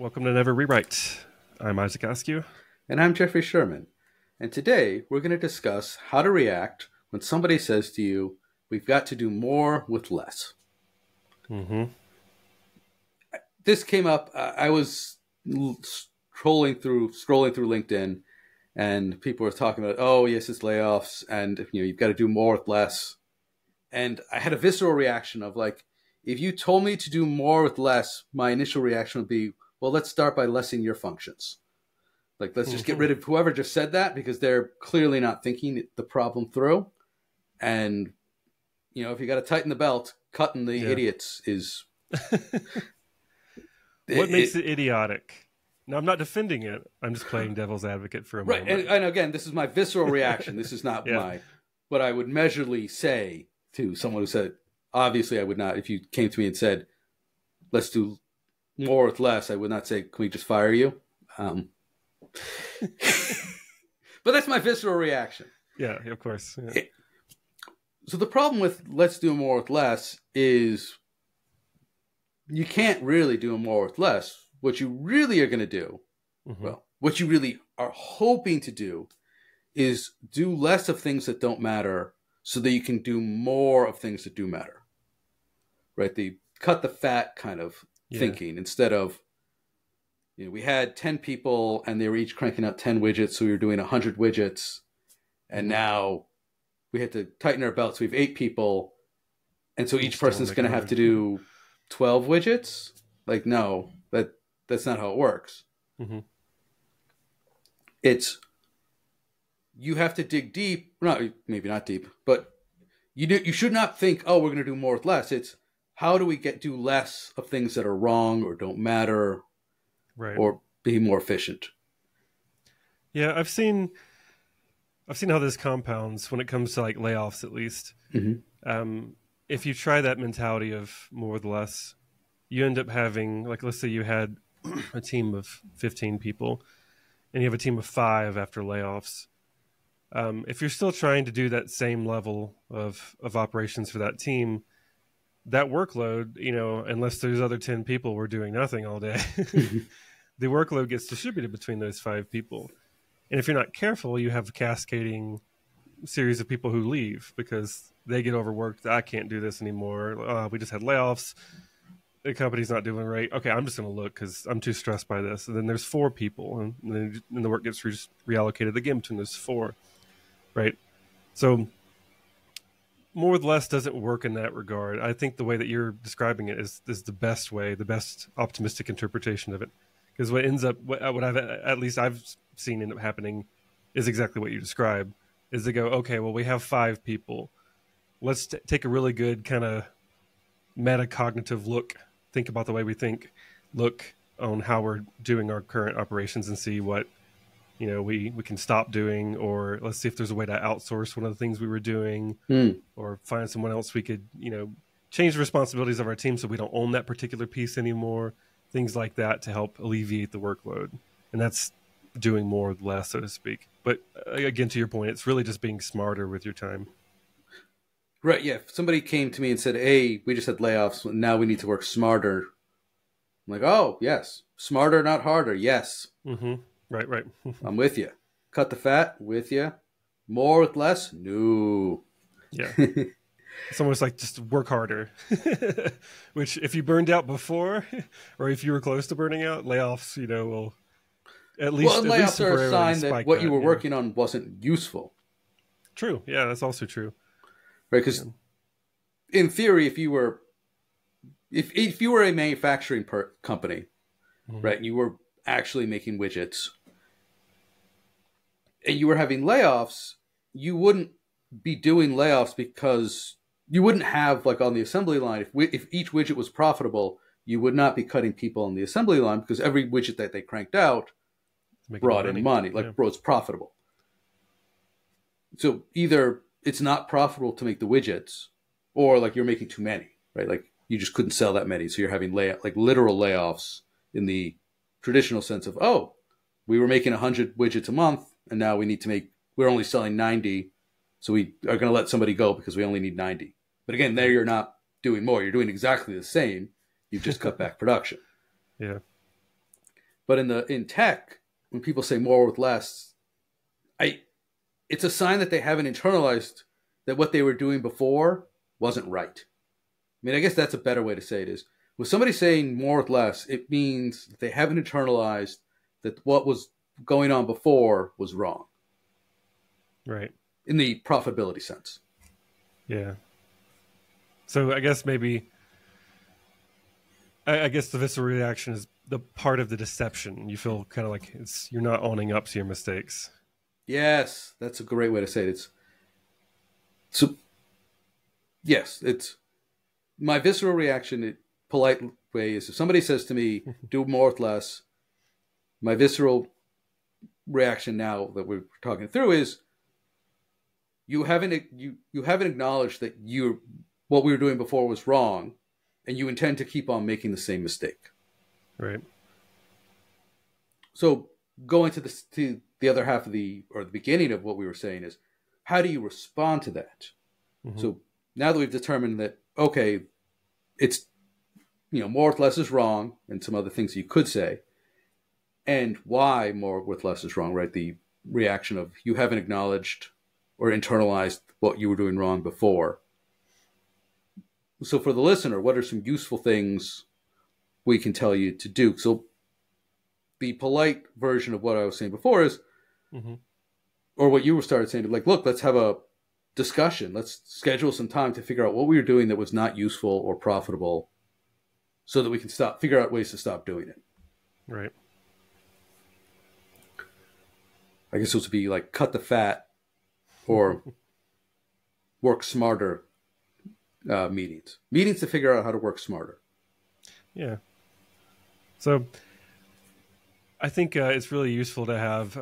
Welcome to Never Rewrite. I'm Isaac Askew. And I'm Jeffrey Sherman. And today we're going to discuss how to react when somebody says to you, we've got to do more with less. Mm-hmm. This came up, I was scrolling through LinkedIn, and people were talking about, oh, yes, it's layoffs, and you've got to do more with less. And I had a visceral reaction of like, if you told me to do more with less, my initial reaction would be, well, let's start by lessening your functions. Like, let's just get rid of whoever just said that, because they're clearly not thinking the problem through. And, if you got to tighten the belt, cutting the idiots is... What makes it idiotic? No, I'm not defending it. I'm just playing devil's advocate for a moment. Right, and again, this is my visceral reaction. This is not what I would measurably say to someone who said, obviously I would not, if you came to me and said, let's do more with less, I would not say, can we just fire you? But that's my visceral reaction. Yeah, of course. Yeah. So the problem with let's do more with less is you can't really do more with less. What you really are going to do, what you really are hoping to do is do less of things that don't matter so that you can do more of things that do matter. Right? The cut the fat kind of thinking instead of, we had 10 people and they were each cranking out 10 widgets. So we were doing 100 widgets. And now we had to tighten our belts. So we have 8 people. And so each person's going to have to do 12 widgets. Like, no, that's not how it works. Mm-hmm. You have to dig deep. Maybe not deep, but you should not think, oh, we're going to do more with less. It's how do we do less of things that are wrong or don't matter, right, or be more efficient. Yeah, I've seen how this compounds when it comes to like layoffs, at least. Mm-hmm. If you try that mentality of more with less, you end up having, like, let's say you had a team of 15 people and you have a team of 5 after layoffs. If you're still trying to do that same level of operations for that team, that workload, unless there's other 10 people, we're doing nothing all day. The workload gets distributed between those 5 people. And if you're not careful, you have a cascading series of people who leave because they get overworked. I can't do this anymore. We just had layoffs. The company's not doing right. Okay, I'm just going to look because I'm too stressed by this. And then there's 4 people, and then the work gets reallocated again between those 4, right? So more with less doesn't work in that regard. I think the way that you're describing it is the best way, the best optimistic interpretation of it. Because what ends up, what I've seen end up happening is exactly what you describe, is they go, okay, well, we have 5 people. Let's take a really good kind of metacognitive look, think about the way we think, look on how we're doing our current operations and see what, we can stop doing, or let's see if there's a way to outsource one of the things we were doing, or find someone else we could, change the responsibilities of our team so we don't own that particular piece anymore, things like that to help alleviate the workload. And that's doing more with less, so to speak. But again, to your point, it's really just being smarter with your time. Right, yeah. If somebody came to me and said, hey, we just had layoffs, now we need to work smarter. I'm like, oh, yes. Smarter, not harder. Yes. Mm-hmm. Right. I'm with you. Cut the fat, with you. More with less? No. Yeah. It's almost like just work harder. Which, if you burned out before, or if you were close to burning out, layoffs, will at least... Well, layoffs are a sign that what you were working on wasn't useful. True. Yeah, that's also true. Right, because in theory, if you were a manufacturing company, right, and you were actually making widgets, and you were having layoffs, you wouldn't be doing layoffs because you wouldn't have, like on the assembly line, if each widget was profitable, you would not be cutting people on the assembly line because every widget that they cranked out brought in money, was profitable. So either it's not profitable to make the widgets, or like you're making too many, right? Like you just couldn't sell that many. So you're having literal layoffs in the traditional sense of, oh, we were making 100 widgets a month and now we're only selling 90. So we are going to let somebody go because we only need 90. But again, there you're not doing more. You're doing exactly the same. You've just cut back production. Yeah. But in tech, when people say more with less, it's a sign that they haven't internalized that what they were doing before wasn't right. I mean, I guess that's a better way to say it is, with somebody saying more with less, it means that they haven't internalized that what was going on before was wrong. Right. In the profitability sense. Yeah. So I guess maybe, I guess the visceral reaction is the part of the deception. You feel kind of like you're not owning up to your mistakes. Yes, that's a great way to say it. It's my visceral reaction. Polite way is if somebody says to me, "Do more with less," my visceral reaction now that we're talking through is you haven't acknowledged that what we were doing before was wrong, and you intend to keep on making the same mistake. Right. So going to the other half of the beginning of what we were saying is, how do you respond to that? Mm-hmm. So now that we've determined that, okay, it's, more with less is wrong and some other things you could say, and why more with less is wrong, right? The reaction of you haven't acknowledged or internalized what you were doing wrong before. So for the listener, what are some useful things we can tell you to do? So the polite version of what I was saying before is, mm-hmm. or what you started saying, like, look, let's have a discussion. Let's schedule some time to figure out what we were doing that was not useful or profitable so that we can figure out ways to stop doing it. Right. I guess those would be like cut the fat or work smarter meetings to figure out how to work smarter. Yeah. So I think it's really useful to have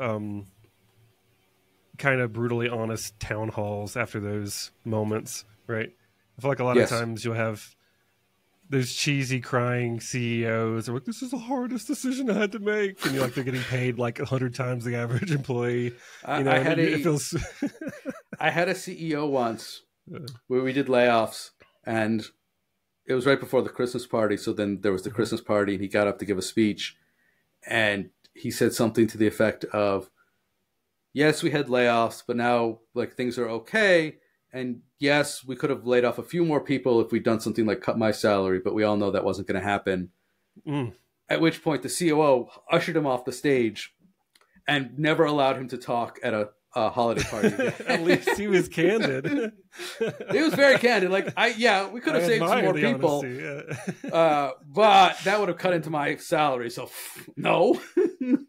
kind of brutally honest town halls after those moments, right? I feel like a lot of times you'll have those cheesy crying CEOs who are like, this is the hardest decision I had to make. And they're getting paid like 100 times the average employee. I had a CEO once where we did layoffs, and it was right before the Christmas party. So then there was the Christmas party, and he got up to give a speech, and he said something to the effect of, yes, we had layoffs, but now things are okay. And yes, we could have laid off a few more people if we'd done something like cut my salary, but we all know that wasn't going to happen. Mm. At which point the COO ushered him off the stage and never allowed him to talk at a holiday party. At least he was candid. He was very candid. We could have saved some more people, but that would have cut into my salary. So no.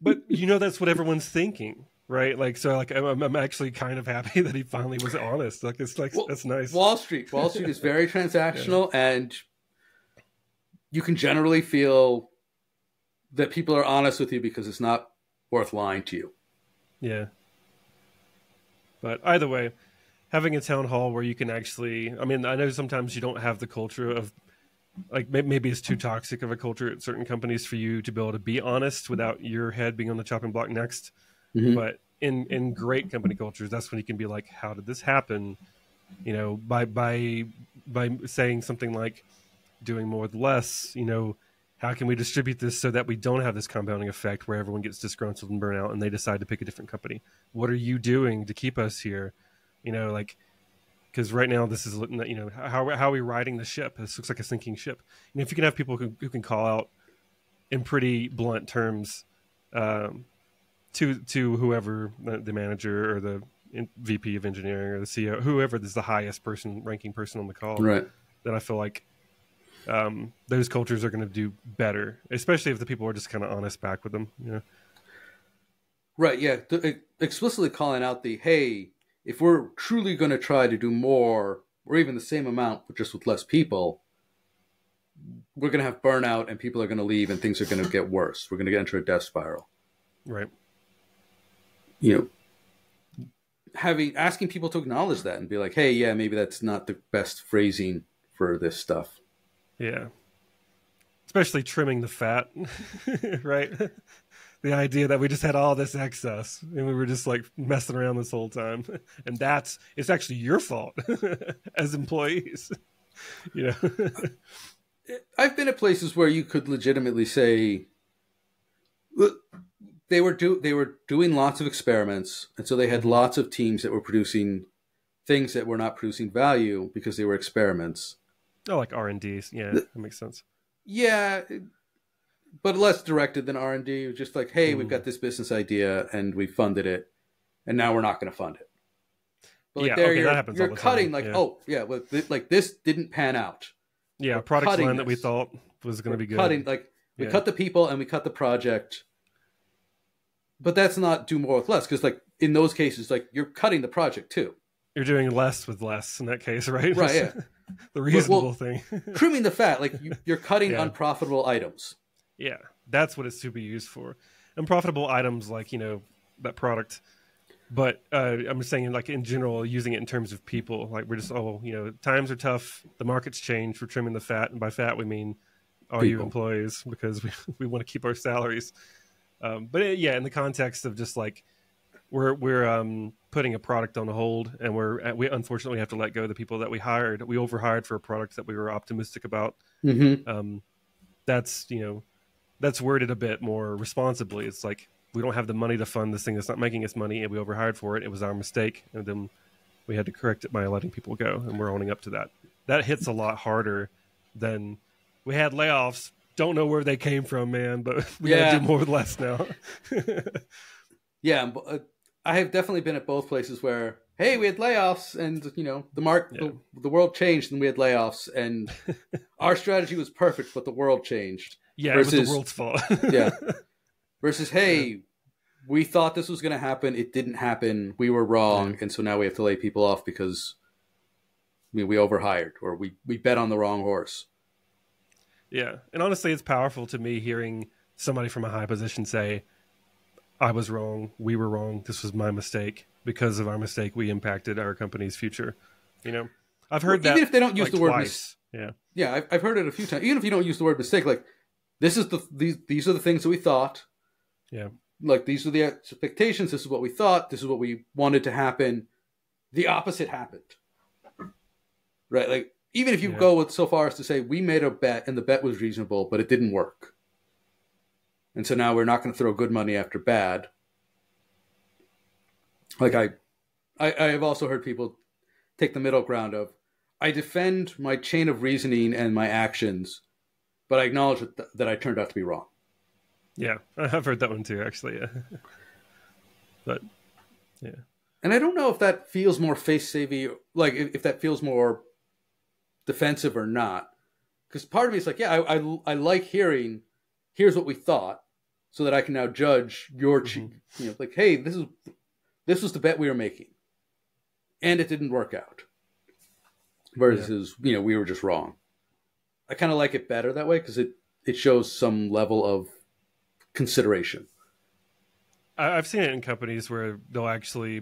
But that's what everyone's thinking. Right, I'm actually kind of happy that he finally was honest. That's nice. Wall Street is very transactional, and you can generally feel that people are honest with you because it's not worth lying to you. Yeah. But either way, having a town hall where you can actually, I know sometimes you don't have the culture of, maybe it's too toxic of a culture at certain companies for you to be able to be honest without your head being on the chopping block next. Mm-hmm. But in great company cultures, that's when you can be like, how did this happen? By saying something like doing more with less, how can we distribute this so that we don't have this compounding effect where everyone gets disgruntled and burn out and they decide to pick a different company? What are you doing to keep us here? Because right now this is, how are we riding the ship? This looks like a sinking ship. And if you can have people who can call out in pretty blunt terms, to whoever the manager or the VP of engineering or the CEO, whoever is the highest ranking person on the call, right? Then I feel like those cultures are going to do better, especially if the people are just kind of honest back with them. Right. Yeah. Explicitly calling out hey, if we're truly going to try to do more or even the same amount, but just with less people, we're going to have burnout and people are going to leave and things are going to get worse. We're going to get into a death spiral. Right. Asking people to acknowledge that and be like, hey, yeah, maybe that's not the best phrasing for this stuff. Yeah. Especially trimming the fat, right? The idea that we just had all this excess and we were just messing around this whole time. And it's actually your fault as employees, I've been at places where you could legitimately say, They were doing lots of experiments, and so they had lots of teams that were producing things that were not producing value because they were experiments. Oh, like R&D. Yeah, that makes sense. Yeah, but less directed than R&D. Just like, hey, we've got this business idea and we funded it, and now we're not going to fund it. But like that happens all the cutting time. Like, oh yeah, like this didn't pan out. Yeah, a product line that we thought was going to be good. Cutting, like we cut the people and we cut the project. But that's not do more with less, because like in those cases, like you're cutting the project too. You're doing less with less in that case, right? Right. Yeah. The reasonable thing. Trimming the fat, like you're cutting unprofitable items. Yeah, that's what it's to be used for. Unprofitable items, like that product. But I'm just saying, like in general, using it in terms of people. Like we're just times are tough. The market's changed. We're trimming the fat, and by fat we mean all you employees, because we want to keep our salaries. But in the context of just like we're putting a product on hold, and we unfortunately have to let go of the people that we hired. We overhired for a product that we were optimistic about. That's worded a bit more responsibly. It's like we don't have the money to fund this thing that's not making us money, and we overhired for it. It was our mistake, and then we had to correct it by letting people go, and we're owning up to that. That hits a lot harder than we had layoffs. Don't know where they came from, man, but we gotta do more with less now. Yeah, I have definitely been at both places where, hey, we had layoffs, and the world changed, and we had layoffs, and our strategy was perfect, but the world changed. Yeah, versus, it was the world's fault. Yeah. Versus, hey, we thought this was going to happen. It didn't happen. We were wrong, and so now we have to lay people off because we overhired, or we bet on the wrong horse. Yeah, and honestly, it's powerful to me hearing somebody from a high position say, I was wrong, we were wrong, this was my mistake. Because of our mistake, we impacted our company's future. I've heard that even if they don't use the word twice. Yeah, I've heard it a few times. Even if you don't use the word mistake, like these are the things that we thought. Yeah, like these are the expectations. This is what we thought. This is what we wanted to happen. The opposite happened. Right, like. Even if you go so far as to say we made a bet and the bet was reasonable, but it didn't work. And so now we're not going to throw good money after bad. Like I have also heard people take the middle ground of, I defend my chain of reasoning and my actions, but I acknowledge that I turned out to be wrong. Yeah, I've heard that one too, actually. Yeah. But, yeah. And I don't know if that feels more face-savvy, like if that feels more defensive or not, because part of me is like, I like hearing, here's what we thought, so that I can now judge your, like, hey, this was the bet we were making, and it didn't work out. Versus, we were just wrong. I kind of like it better that way because it shows some level of consideration. I've seen it in companies where they'll actually,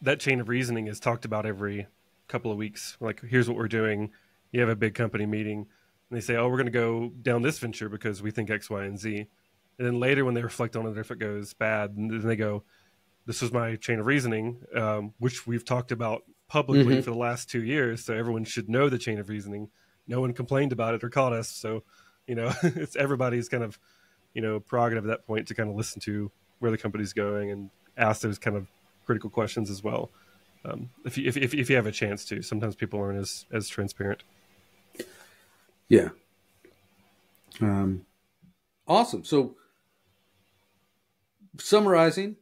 that chain of reasoning is talked about every couple of weeks. Like, here's what we're doing. You have a big company meeting, and they say, oh, we're going to go down this venture because we think X, Y, and Z. And then later when they reflect on it, if it goes bad, and then they go, this was my chain of reasoning, which we've talked about publicly for the last 2 years. So everyone should know the chain of reasoning. No one complained about it or caught us. So, it's everybody's kind of, prerogative at that point to kind of listen to where the company's going and ask those kind of critical questions as well. If you have a chance to. Sometimes people aren't as transparent. Yeah. Awesome. So summarizing,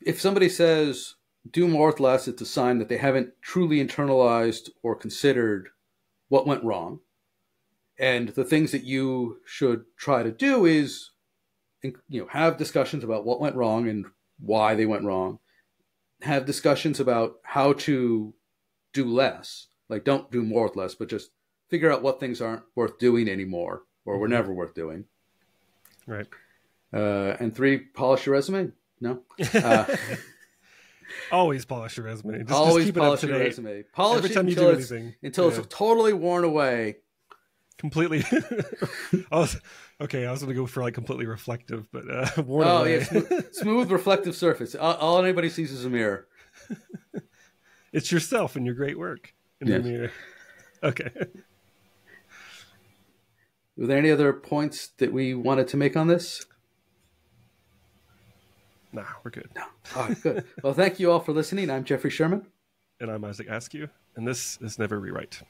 if somebody says do more with less, it's a sign that they haven't truly internalized or considered what went wrong. And the things that you should try to do is, have discussions about what went wrong and why they went wrong. Have discussions about how to do less. Like, don't do more with less, but just figure out what things aren't worth doing anymore or were never worth doing. Right. And 3, polish your resume. No. Always polish your resume. Always just keep polish it up to your date. resume. Polish every it time you do anything until it's totally worn away. Completely. I was going to go for like completely reflective, but worn away. Yeah, smooth reflective surface. All anybody sees is a mirror. It's yourself and your great work in the mirror. Okay. Were there any other points that we wanted to make on this? Nah, we're good. No. All right, good. Well, thank you all for listening. I'm Jeffrey Sherman. And I'm Isaac Askew, and this is Never Rewrite.